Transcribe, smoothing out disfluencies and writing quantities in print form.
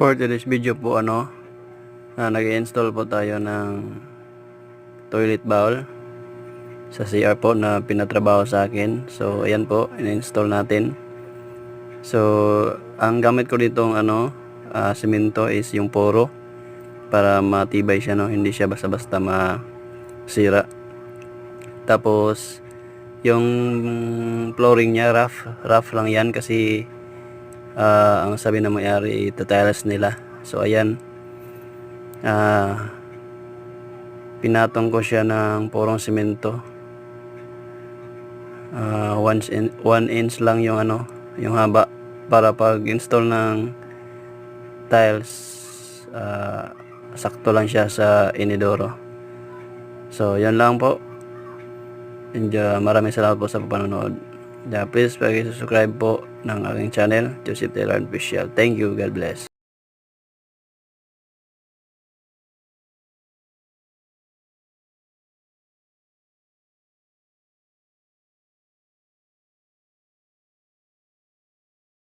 For today's video po nag-install po tayo ng toilet bowl sa CR po na pinatrabaho sa akin. So ayan po, in-install natin. So ang gamit ko ditong semento is yung poro para matibay siya, hindi siya basta-basta masira. Tapos yung flooring niya rough lang yan kasi ang sabi na may-ari tatiles nila. So ayan, pinatong ko siya ng porong semento. 1 inch lang yung yung haba para pag install ng tiles, sakto lang siya sa inidoro. So yan lang po. Maraming salamat po sa panonood. Please subscribe po ng aking channel, Joseph Taylor Official. Thank you. God bless.